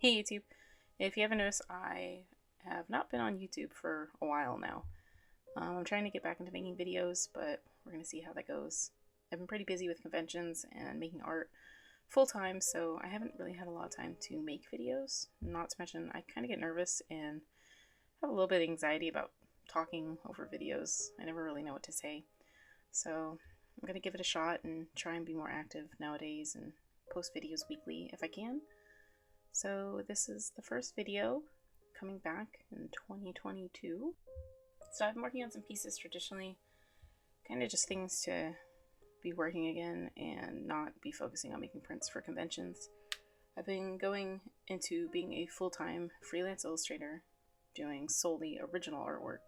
Hey YouTube, if you haven't noticed, I have not been on YouTube for a while now. I'm trying to get back into making videos, but we're going to see how that goes. I've been pretty busy with conventions and making art full time, so I haven't really had a lot of time to make videos. Not to mention, I kind of get nervous and have a little bit of anxiety about talking over videos. I never really know what to say. So I'm going to give it a shot and try and be more active nowadays and post videos weekly if I can. So this is the first video coming back in 2022. So I've been working on some pieces traditionally, kind of just things to be working again and not be focusing on making prints for conventions. I've been going into being a full-time freelance illustrator, doing solely original artwork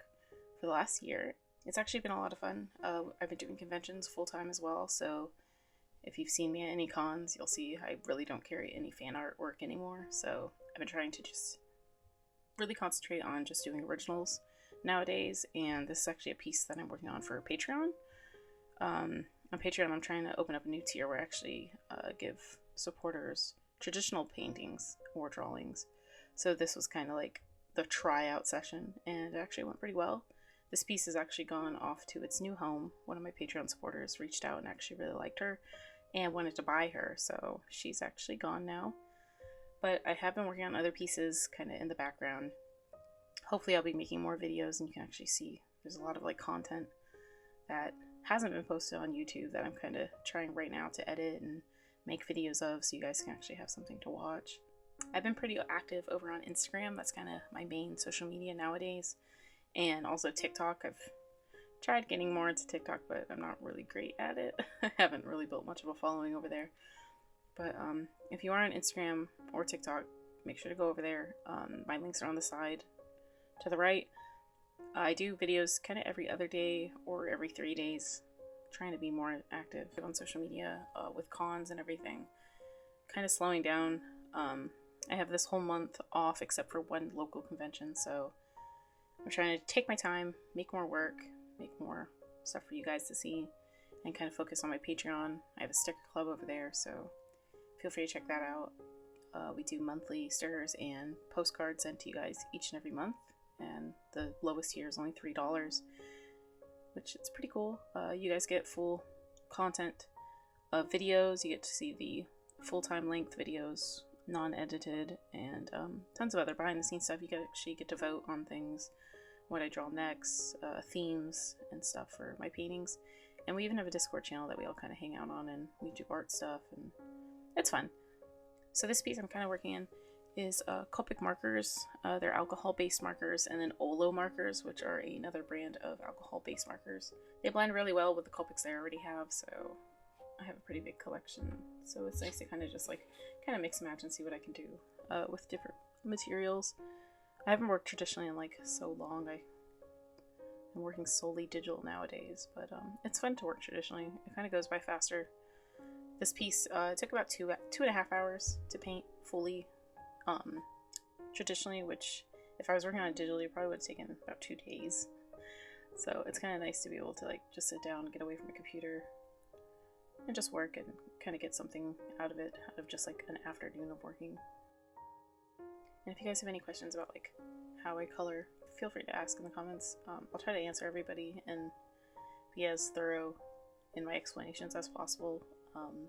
for the last year. It's actually been a lot of fun. I've been doing conventions full-time as well, so if you've seen me at any cons, you'll see I really don't carry any fan artwork anymore, so I've been trying to just really concentrate on just doing originals nowadays, and this is actually a piece that I'm working on for Patreon. On Patreon, I'm trying to open up a new tier where I actually give supporters traditional paintings or drawings. So this was kind of like the tryout session, and it actually went pretty well. This piece has actually gone off to its new home. One of my Patreon supporters reached out and actually really liked her and wanted to buy her, so she's actually gone now. But I have been working on other pieces kind of in the background. Hopefully I'll be making more videos, and you can actually see there's a lot of like content that hasn't been posted on YouTube that I'm kind of trying right now to edit and make videos of, so you guys can actually have something to watch. I've been pretty active over on Instagram. That's kind of my main social media nowadays, and also TikTok. I've tried getting more into TikTok, but I'm not really great at it. I haven't really built much of a following over there. But if you are on Instagram or TikTok, make sure to go over there. My links are on the side to the right. I do videos kind of every other day or every 3 days, trying to be more active on social media with cons and everything. Kind of slowing down. I have this whole month off except for one local convention, so I'm trying to take my time, make more work, make more stuff for you guys to see, and kind of focus on my Patreon. I have a sticker club over there, so feel free to check that out. We do monthly stickers and postcards sent to you guys each and every month, and the lowest tier is only $3, which is pretty cool. You guys get full content of videos. You get to see the full-time length videos, non-edited, and tons of other behind-the-scenes stuff. You actually get to vote on things, what I draw next, themes and stuff for my paintings. And we even have a Discord channel that we all kind of hang out on, and we do art stuff, and it's fun. So this piece I'm kind of working in is Copic markers. They're alcohol-based markers, and then Olo markers, which are another brand of alcohol-based markers. They blend really well with the Copics I already have, so I have a pretty big collection. So it's nice to kind of just like kind of mix and match and see what I can do with different materials. I haven't worked traditionally in like so long. I'm working solely digital nowadays, but it's fun to work traditionally. It kind of goes by faster. This piece took about two and a half hours to paint fully traditionally, which if I was working on it digitally, it probably would have taken about 2 days. So it's kind of nice to be able to like just sit down, get away from a computer, and just work and kind of get something out of it, out of just like an afternoon of working. And if you guys have any questions about like how I color, feel free to ask in the comments. I'll try to answer everybody and be as thorough in my explanations as possible. And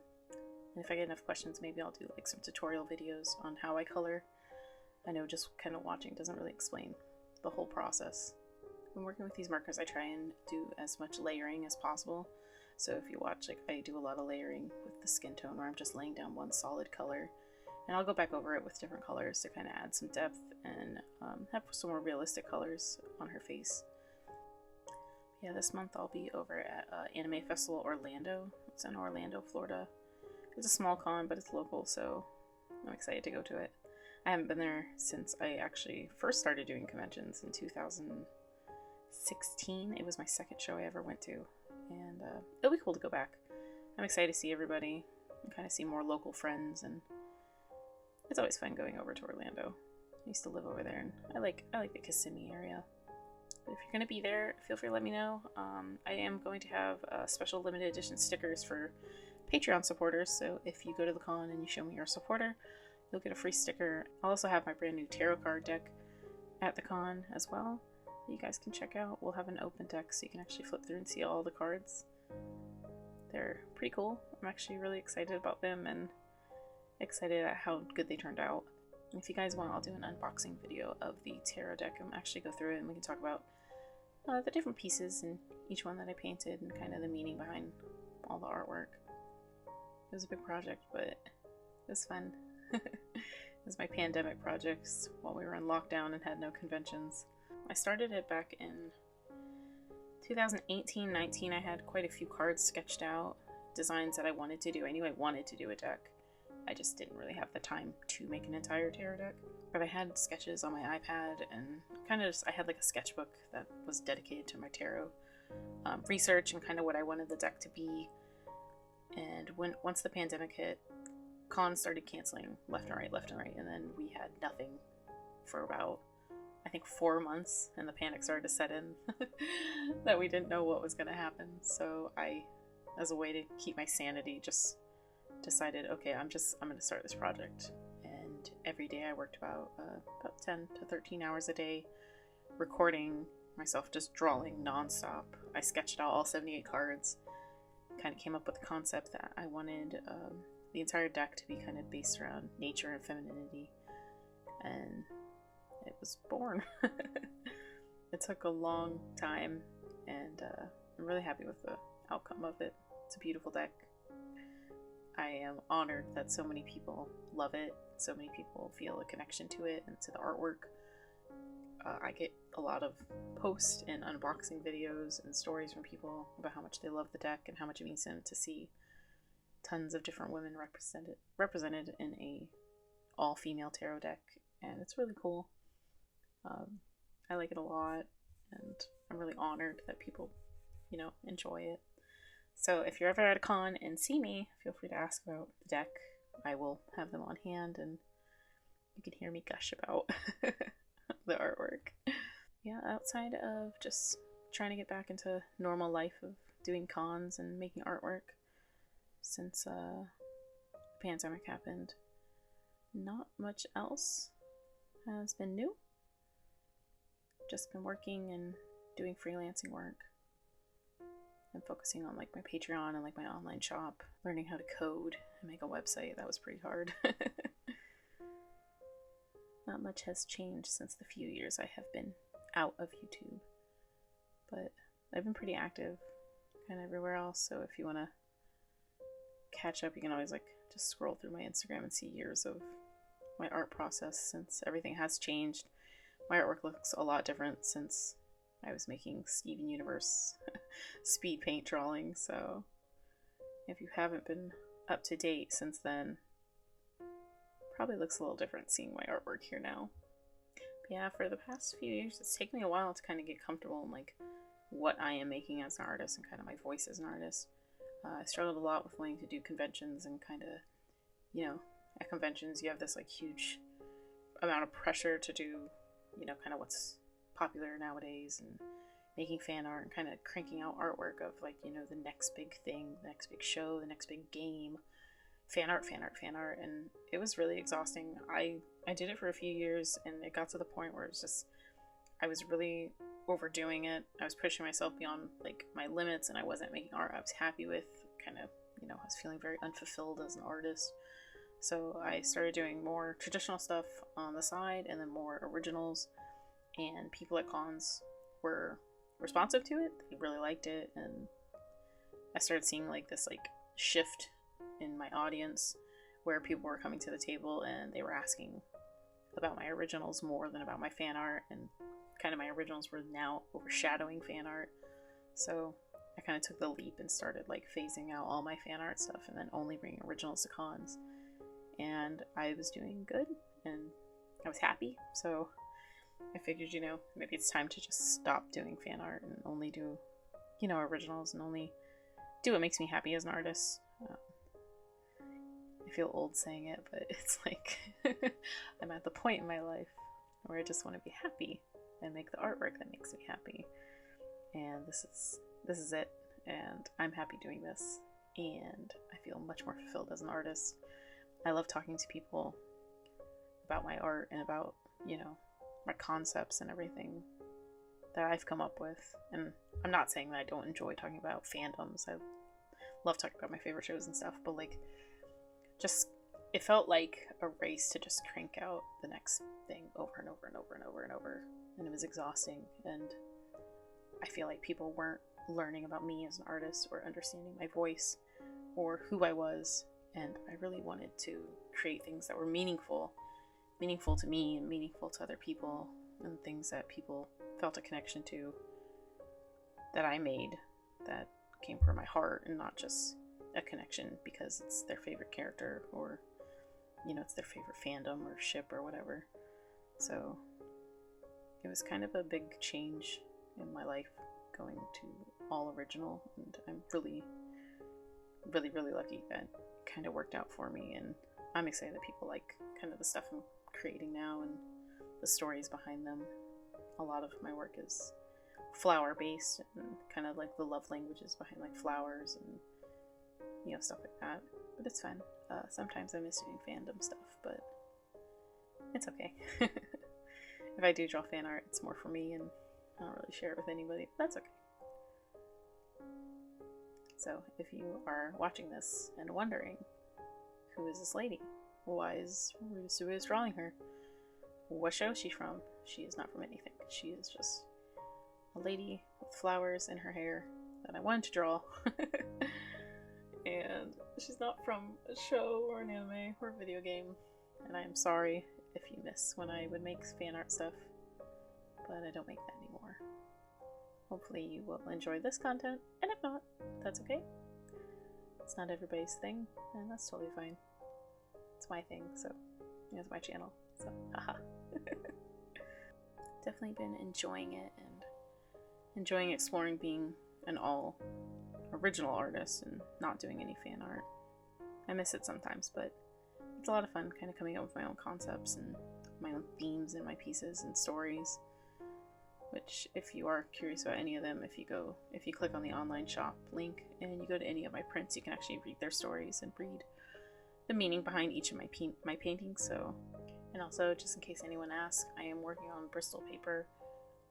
if I get enough questions, maybe I'll do like some tutorial videos on how I color. I know just kind of watching doesn't really explain the whole process. When working with these markers, I try and do as much layering as possible. So if you watch, like I do a lot of layering with the skin tone where I'm just laying down one solid color. And I'll go back over it with different colors to kind of add some depth and have some more realistic colors on her face. Yeah, this month I'll be over at Anime Festival Orlando. It's in Orlando, Florida. It's a small con, but it's local, so I'm excited to go to it. I haven't been there since I actually first started doing conventions in 2016. It was my second show I ever went to, and it'll be cool to go back. I'm excited to see everybody and kind of see more local friends, and it's always fun going over to Orlando. I used to live over there, and I like the Kissimmee area. But if you're going to be there, feel free to let me know. I am going to have special limited edition stickers for Patreon supporters, so if you go to the con and you show me you're a supporter, you'll get a free sticker. I'll also have my brand new tarot card deck at the con as well that you guys can check out. We'll have an open deck so you can actually flip through and see all the cards. They're pretty cool. I'm actually really excited about them and excited at how good they turned out. If you guys want, I'll do an unboxing video of the tarot deck and actually go through it and we can talk about the different pieces and each one that I painted and kind of the meaning behind all the artwork. It was a big project, but it was fun. It was my pandemic projects while we were in lockdown and had no conventions. I started it back in 2018-19. I had quite a few cards sketched out, designs that I wanted to do. I knew I wanted to do a deck. I just didn't really have the time to make an entire tarot deck. But I had sketches on my iPad and kind of just, I had like a sketchbook that was dedicated to my tarot research and kind of what I wanted the deck to be. And once the pandemic hit, cons started canceling left and right, and then we had nothing for about, I think, 4 months, and the panic started to set in that we didn't know what was going to happen. So I, as a way to keep my sanity, just decided, okay, I'm going to start this project. And every day I worked about 10 to 13 hours a day recording myself just drawing nonstop. I sketched out all 78 cards, kind of came up with the concept that I wanted the entire deck to be kind of based around nature and femininity, and it was born. It took a long time, and I'm really happy with the outcome of it. It's a beautiful deck. I am honored that so many people love it, so many people feel a connection to it and to the artwork. I get a lot of posts and unboxing videos and stories from people about how much they love the deck and how much it means to them to see tons of different women represented in a all-female tarot deck, and it's really cool. I like it a lot, and I'm really honored that people, enjoy it. So if you're ever at a con and see me, feel free to ask about the deck. I will have them on hand, and you can hear me gush about the artwork. Yeah, outside of just trying to get back into normal life of doing cons and making artwork since the pandemic happened, not much else has been new. Just been working and doing freelancing work and focusing on like my Patreon and like my online shop, learning how to code and make a website. That was pretty hard. Not much has changed since the few years I have been out of YouTube, but I've been pretty active kind of everywhere else. So if you want to catch up, you can always like just scroll through my Instagram and see years of my art process, since everything has changed. My artwork looks a lot different since I was making Steven Universe speed paint drawings. So if you haven't been up to date since then, probably looks a little different seeing my artwork here now. But yeah, for the past few years, it's taken me a while to kind of get comfortable in like what I am making as an artist and kind of my voice as an artist. I struggled a lot with wanting to do conventions and kind of, at conventions you have this like huge amount of pressure to do, kind of what's popular nowadays and making fan art and kind of cranking out artwork of like, the next big thing, the next big show, the next big game. Fan art, and it was really exhausting. I did it for a few years, and it got to the point where it was just, I was really overdoing it. I was pushing myself beyond like my limits, and I wasn't making art I was happy with. Kind of, I was feeling very unfulfilled as an artist. So I started doing more traditional stuff on the side, and then more originals. And people at cons were responsive to it. They really liked it, and I started seeing like this like shift in my audience where people were coming to the table and they were asking about my originals more than about my fan art, and kind of my originals were now overshadowing fan art. So I kind of took the leap and started like phasing out all my fan art stuff and then only bringing originals to cons, and I was doing good and I was happy. So I figured, maybe it's time to just stop doing fan art and only do, originals, and only do what makes me happy as an artist. I feel old saying it, but it's like I'm at the point in my life where I just want to be happy and make the artwork that makes me happy. And this is it, and I'm happy doing this, and I feel much more fulfilled as an artist. I love talking to people, about my art and about, you know, my concepts and everything that I've come up with. And I'm not saying that I don't enjoy talking about fandoms. I love talking about my favorite shows and stuff, but like, just, it felt like a race to just crank out the next thing over and over and over and over and over, and it was exhausting. And I feel like people weren't learning about me as an artist or understanding my voice or who I was, and I really wanted to create things that were meaningful to me and meaningful to other people, and things that people felt a connection to, that I made, that came from my heart, and not just a connection because it's their favorite character, or, you know, it's their favorite fandom or ship or whatever. So it was kind of a big change in my life going to all original, and I'm really lucky that it kind of worked out for me, and I'm excited that people like kind of the stuff I'm creating now and the stories behind them. A lot of my work is flower based, and kind of like the love languages behind like flowers and, you know, stuff like that. But it's fun. Sometimes I miss doing fandom stuff, but it's okay. If I do draw fan art, it's more for me, and I don't really share it with anybody. But that's okay. So if you are watching this and wondering, who is this lady? Why is RootisTabootus drawing her? What show is she from? She is not from anything. She is just a lady with flowers in her hair that I wanted to draw. And she's not from a show or an anime or a video game. And I am sorry if you miss when I would make fan art stuff, but I don't make that anymore. Hopefully you will enjoy this content, and if not, that's okay. It's not everybody's thing, and that's totally fine. It's my thing, so it's my channel, so haha. Definitely been enjoying it, and enjoying exploring being an all original artist and not doing any fan art. I miss it sometimes, but it's a lot of fun kind of coming up with my own concepts and my own themes in my pieces and stories. Which, if you are curious about any of them, if you click on the online shop link and you go to any of my prints, you can actually read their stories and read the meaning behind each of my paintings. So, and also, just in case anyone asks, I am working on Bristol paper,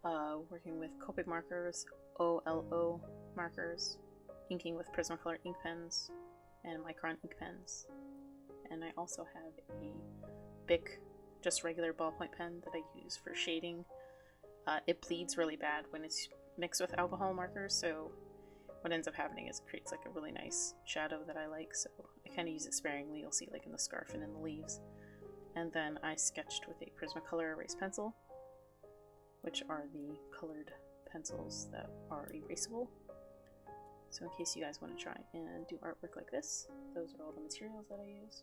working with Copic markers, OLO markers, inking with Prismacolor ink pens and Micron ink pens, and I also have a Bic, just regular ballpoint pen that I use for shading. It bleeds really bad when it's mixed with alcohol markers, so what ends up happening is it creates like a really nice shadow that I like, so I kind of use it sparingly. You'll see like in the scarf and in the leaves. And then I sketched with a Prismacolor erase pencil, which are the colored pencils that are erasable. So in case you guys want to try and do artwork like this, those are all the materials that I used.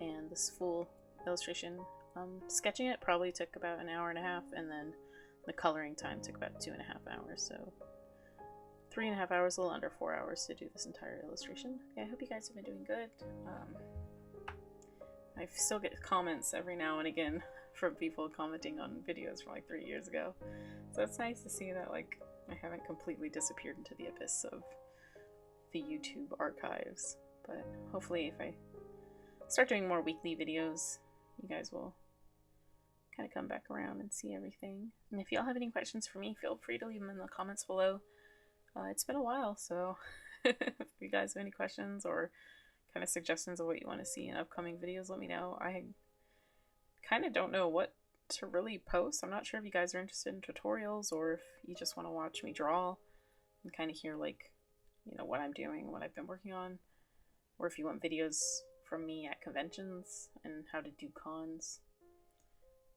And this full illustration, sketching it probably took about an hour and a half, and then the coloring time took about 2.5 hours, so 3.5 hours, a little under 4 hours to do this entire illustration. Yeah, I hope you guys have been doing good. I still get comments every now and again from people commenting on videos from like 3 years ago, so it's nice to see that like I haven't completely disappeared into the abyss of the YouTube archives. But hopefully if I start doing more weekly videos, you guys will kind of come back around and see everything. And if y'all have any questions for me, feel free to leave them in the comments below. It's been a while, so if you guys have any questions or kind of suggestions of what you want to see in upcoming videos, let me know. I kind of don't know what to really post. I'm not sure if you guys are interested in tutorials or if you just want to watch me draw and kind of hear like, you know, what I'm doing, what I've been working on, or if you want videos from me at conventions and how to do cons.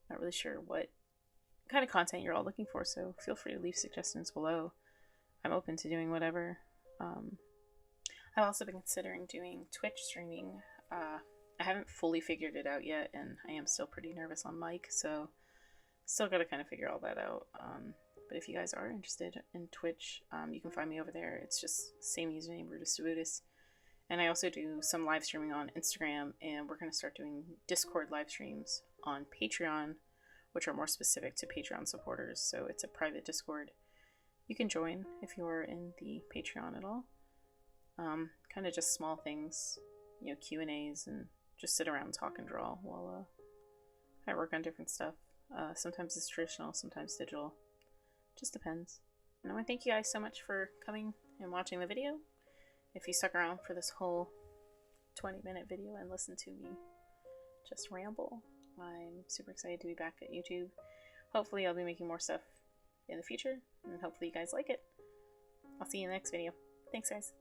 Not really sure what kind of content you're all looking for, so feel free to leave suggestions below. I'm open to doing whatever. I've also been considering doing Twitch streaming. I haven't fully figured it out yet, and I am still pretty nervous on mic, so still gotta kind of figure all that out. But if you guys are interested in Twitch, you can find me over there. It's just same username, RootisTabootus. And I also do some live streaming on Instagram, and we're going to start doing Discord live streams on Patreon, which are more specific to Patreon supporters. So it's a private Discord. You can join if you're in the Patreon at all. Kind of just small things, you know, Q&As, and just sit around and talk and draw while I work on different stuff. Sometimes it's traditional, sometimes digital. Just depends. And I want to thank you guys so much for coming and watching the video. If you stuck around for this whole 20-minute video and listened to me just ramble, I'm super excited to be back at YouTube. Hopefully I'll be making more stuff in the future, and hopefully you guys like it. I'll see you in the next video. Thanks, guys.